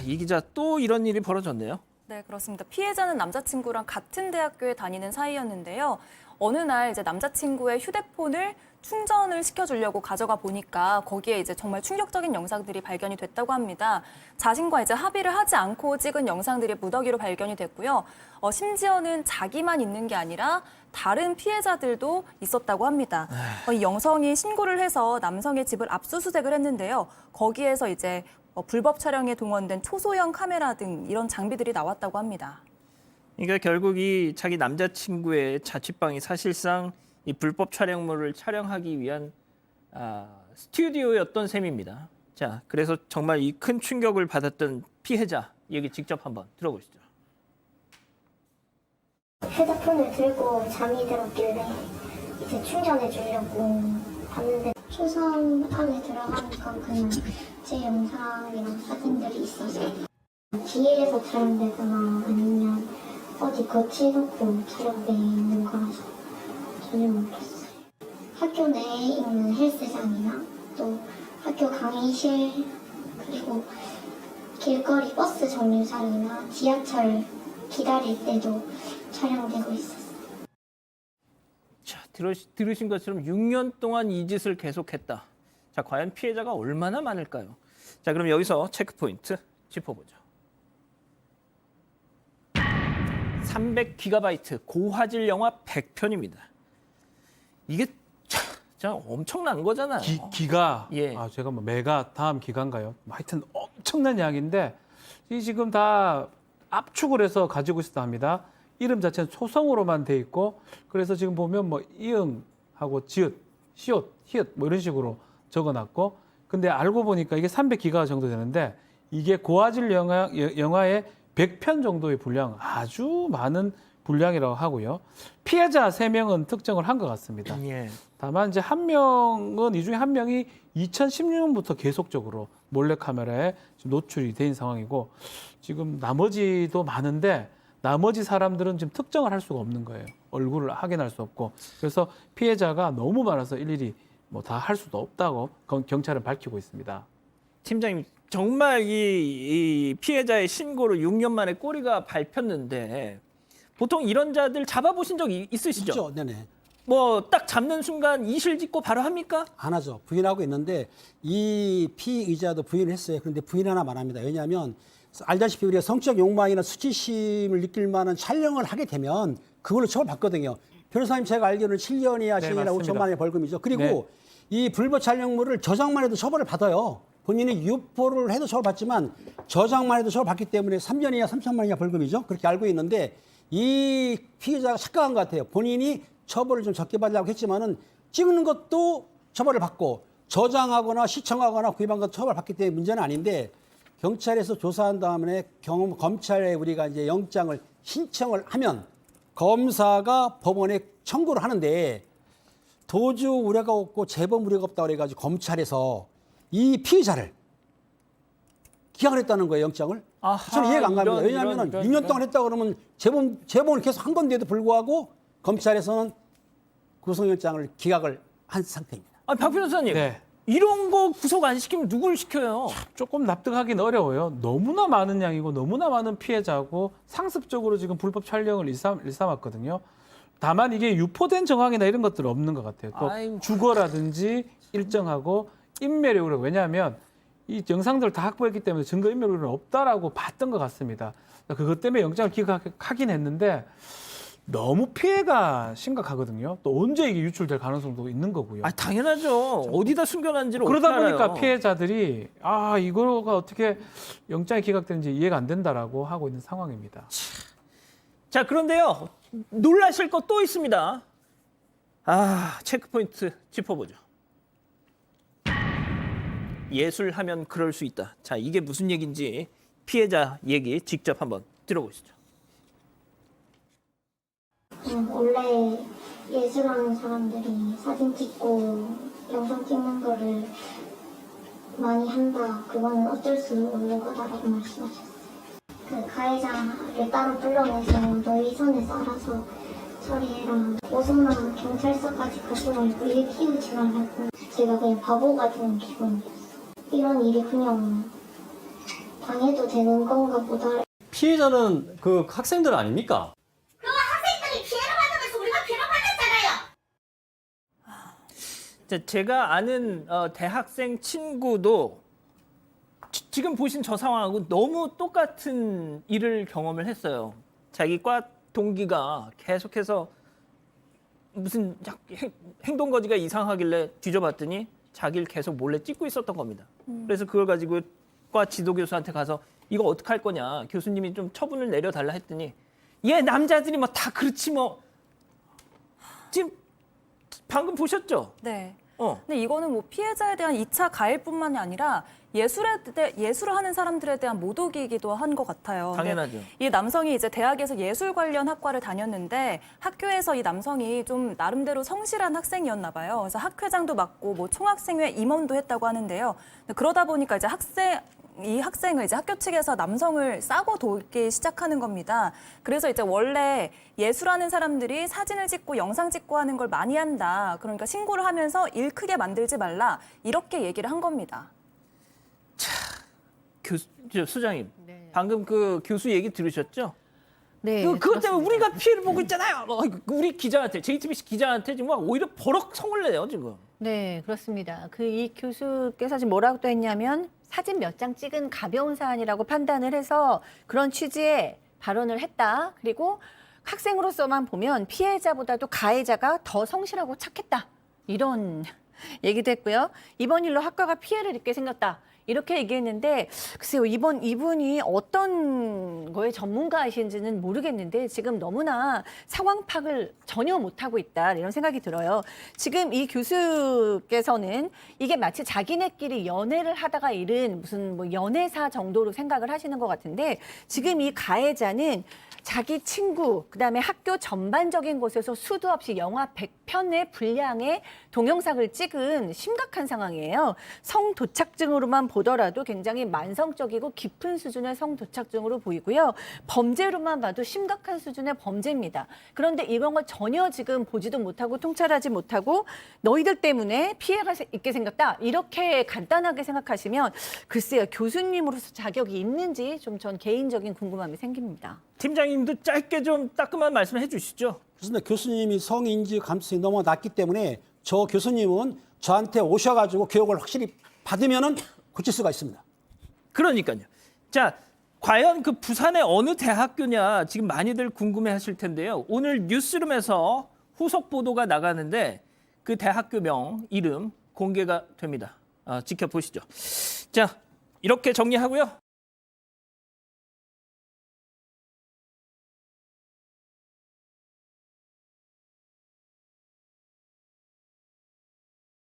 이 기자 또 이런 일이 벌어졌네요. 네, 그렇습니다. 피해자는 남자친구랑 같은 대학교에 다니는 사이였는데요. 어느 날 이제 남자친구의 휴대폰을 충전을 시켜주려고 가져가 보니까 거기에 이제 정말 충격적인 영상들이 발견이 됐다고 합니다. 자신과 이제 합의를 하지 않고 찍은 영상들이 무더기로 발견이 됐고요. 심지어는 자기만 있는 게 아니라 다른 피해자들도 있었다고 합니다. 이 여성이 신고를 해서 남성의 집을 압수수색을 했는데요. 거기에서 이제 불법 촬영에 동원된 초소형 카메라 등 이런 장비들이 나왔다고 합니다. 그러니까 결국 이 자기 남자친구의 자취방이 사실상 이 불법 촬영물을 촬영하기 위한 스튜디오였던 셈입니다. 자, 그래서 정말 이 큰 충격을 받았던 피해자 얘기 직접 한번 들어보시죠. 휴대폰을 들고 잠이 들었길래 이제 충전해 주려고 봤는데 초성 안에 들어가니까 그냥 제 영상이랑 사진들이 있어서 뒤에서 촬영되거나 아니면 어디 거치놓고 촬영돼 있는 거라서 전혀 모르겠어요. 학교 내에 있는 헬스장이나 또 학교 강의실 그리고 길거리 버스 정류장이나 지하철 기다릴 때도 촬영되고 있었어요. 자, 들으신 것처럼 6년 동안 이 짓을 계속했다. 자, 과연 피해자가 얼마나 많을까요? 자, 그럼 여기서 체크포인트 짚어보죠. 300GB 고화질 영화 100편입니다. 이게 진짜 엄청난 거잖아요. 기가 예. 제가 뭐 메가 다음 기가인가요? 하여튼 엄청난 양인데 이 지금 다 압축을 해서 가지고 있었다 합니다. 이름 자체는 초성으로만 돼 있고 그래서 지금 보면 뭐 이응하고 지읒, 시옷, 히읗 뭐 이런 식으로 적어놨고 근데 알고 보니까 이게 300기가 정도 되는데 이게 고화질 영화의 100편 정도의 분량 아주 많은 분량이라고 하고요. 피해자 3명은 특정을 한 것 같습니다. 예. 다만 이제 한 명은 이 중에 한 명이 2016년부터 계속적으로 몰래카메라에 지금 노출이 된 상황이고 지금 나머지도 많은데 나머지 사람들은 지금 특정을 할 수가 없는 거예요. 얼굴을 확인할 수 없고 그래서 피해자가 너무 많아서 일일이 뭐 다 할 수도 없다고 경찰은 밝히고 있습니다. 팀장님, 정말 이 피해자의 신고로 6년 만에 꼬리가 밟혔는데 보통 이런 자들 잡아보신 적 있으시죠? 있죠. 네네. 뭐 딱 잡는 순간 이실 짓고 바로 합니까? 안 하죠. 부인하고 있는데 이 피의자도 부인을 했어요. 그런데 부인 하나만 합니다. 왜냐하면 알다시피 우리가 성적 욕망이나 수치심을 느낄 만한 촬영을 하게 되면 그걸로 처벌받거든요. 변호사님 제가 알기로는 7년이야 10년이나 맞습니다. 5천만 원의 벌금이죠. 그리고 네. 이 불법 촬영물을 저장만 해도 처벌을 받아요. 본인이 유포를 해도 처벌받지만 저장만 해도 처벌받기 때문에 3년이야 3천만 원이야 벌금이죠. 그렇게 알고 있는데 이 피해자가 착각한 것 같아요. 본인이 처벌을 좀 적게 받으려고 했지만은 찍는 것도 처벌을 받고 저장하거나 시청하거나 구입한 것도 처벌받기 때문에 문제는 아닌데 경찰에서 조사한 다음에 검찰에 우리가 이제 영장을 신청을 하면 검사가 법원에 청구를 하는데 도주 우려가 없고 재범 우려가 없다고 그래가지고 검찰에서 이 피해자를 기각을 했다는 거예요, 영장을. 아하, 저는 이해가 안 갑니다. 왜냐하면 이런. 6년 동안 했다고 그러면 재범을 계속 한 건데도 불구하고 검찰에서는 구속영장을 기각을 한 상태입니다. 박 변호사님, 네. 이런 거 구속 안 시키면 누굴 시켜요? 조금 납득하기는 어려워요. 너무나 많은 양이고 너무나 많은 피해자고 상습적으로 지금 불법 촬영을 일삼았거든요. 다만 이게 유포된 정황이나 이런 것들은 없는 것 같아요. 또 아이고. 주거라든지 일정하고 인멸이고 왜냐하면 이 영상들을 다 확보했기 때문에 증거인멸은 없다라고 봤던 것 같습니다. 그것 때문에 영장을 기각하긴 했는데 너무 피해가 심각하거든요. 또 언제 이게 유출될 가능성도 있는 거고요. 당연하죠. 어디다 숨겨놨는지를 그러다 어떻게 보니까 알아요? 피해자들이 이거가 어떻게 영장이 기각되는지 이해가 안 된다라고 하고 있는 상황입니다. 자, 그런데요. 놀라실 것 또 있습니다. 체크포인트 짚어보죠. 예술하면 그럴 수 있다. 자, 이게 무슨 얘기인지 피해자 얘기 직접 한번 들어보시죠. 원래 예술하는 사람들이 사진 찍고 영상 찍는 거를 많이 한다. 그거는 어쩔 수 없는 거다라고 말씀하셨어요. 그 가해자를 따로 불러내서 너희 선에서 알아서 처리해라. 고소나 경찰서까지 가지 말고 일 키우지 말라고. 제가 그냥 바보가 되는 기분이었어요. 이런 일이 그냥 당해도 되는 건가 보다. 피해자는 그 학생들 아닙니까? 학생들이 피해를 받으면서 우리가 피해를 받았잖아요. 자, 제가 아는 대학생 친구도 지금 보신 저 상황하고 너무 똑같은 일을 경험을 했어요. 자기 과 동기가 계속해서 무슨 행동 거지가 이상하길래 뒤져봤더니 자기를 계속 몰래 찍고 있었던 겁니다. 그래서 그걸 가지고 과 지도 교수한테 가서 이거 어떡할 거냐, 교수님이 좀 처분을 내려달라 했더니 얘 남자들이 뭐 다 그렇지 뭐. 지금 방금 보셨죠? 네. 어. 근데 이거는 뭐 피해자에 대한 2차 가해뿐만이 아니라 예술을 하는 사람들에 대한 모독이기도 한 것 같아요. 근데 당연하죠. 이 남성이 이제 대학에서 예술 관련 학과를 다녔는데 학교에서 이 남성이 좀 나름대로 성실한 학생이었나 봐요. 그래서 학회장도 맡고 뭐 총학생회 임원도 했다고 하는데요. 그러다 보니까 이제 이 학생을 이제 학교 측에서 남성을 싸고 돌기 시작하는 겁니다. 그래서 이제 원래 예술하는 사람들이 사진을 찍고 영상 찍고 하는 걸 많이 한다. 그러니까 신고를 하면서 일 크게 만들지 말라. 이렇게 얘기를 한 겁니다. 수장님, 네. 방금 그 교수 얘기 들으셨죠? 네. 그것 때문에 그렇습니다. 우리가 피해를 보고 있잖아요. 우리 기자한테, JTBC 기자한테 지금 막 오히려 버럭 성을 내요 지금. 네, 그렇습니다. 그 이 교수께서 지금 뭐라고 또 했냐면 사진 몇 장 찍은 가벼운 사안이라고 판단을 해서 그런 취지의 발언을 했다. 그리고 학생으로서만 보면 피해자보다도 가해자가 더 성실하고 착했다. 이런 얘기도 했고요. 이번 일로 학과가 피해를 입게 생겼다. 이렇게 얘기했는데 글쎄요, 이분이 어떤 거에 전문가이신지는 모르겠는데 지금 너무나 상황 파악을 전혀 못하고 있다, 이런 생각이 들어요. 지금 이 교수께서는 이게 마치 자기네끼리 연애를 하다가 잃은 무슨 뭐 연애사 정도로 생각을 하시는 것 같은데, 지금 이 가해자는 자기 친구, 그다음에 학교 전반적인 곳에서 수도 없이 영화 100편의 분량의 동영상을 찍은 심각한 상황이에요. 성도착증으로만 보더라도 굉장히 만성적이고 깊은 수준의 성도착증으로 보이고요. 범죄로만 봐도 심각한 수준의 범죄입니다. 그런데 이런 걸 전혀 지금 보지도 못하고 통찰하지 못하고 너희들 때문에 피해가 있게 생겼다, 이렇게 간단하게 생각하시면 글쎄요, 교수님으로서 자격이 있는지 좀 전 개인적인 궁금함이 생깁니다. 팀장님도 짧게 좀 따끔한 말씀을 해주시죠. 그렇습니다. 교수님이 성인지 감수성이 너무 낮기 때문에 저 교수님은 저한테 오셔가지고 교육을 확실히 받으면은 고칠 수가 있습니다. 그러니까요. 자, 과연 그 부산의 어느 대학교냐 지금 많이들 궁금해하실 텐데요. 오늘 뉴스룸에서 후속 보도가 나가는데 그 대학교 이름 공개가 됩니다. 지켜보시죠. 자, 이렇게 정리하고요.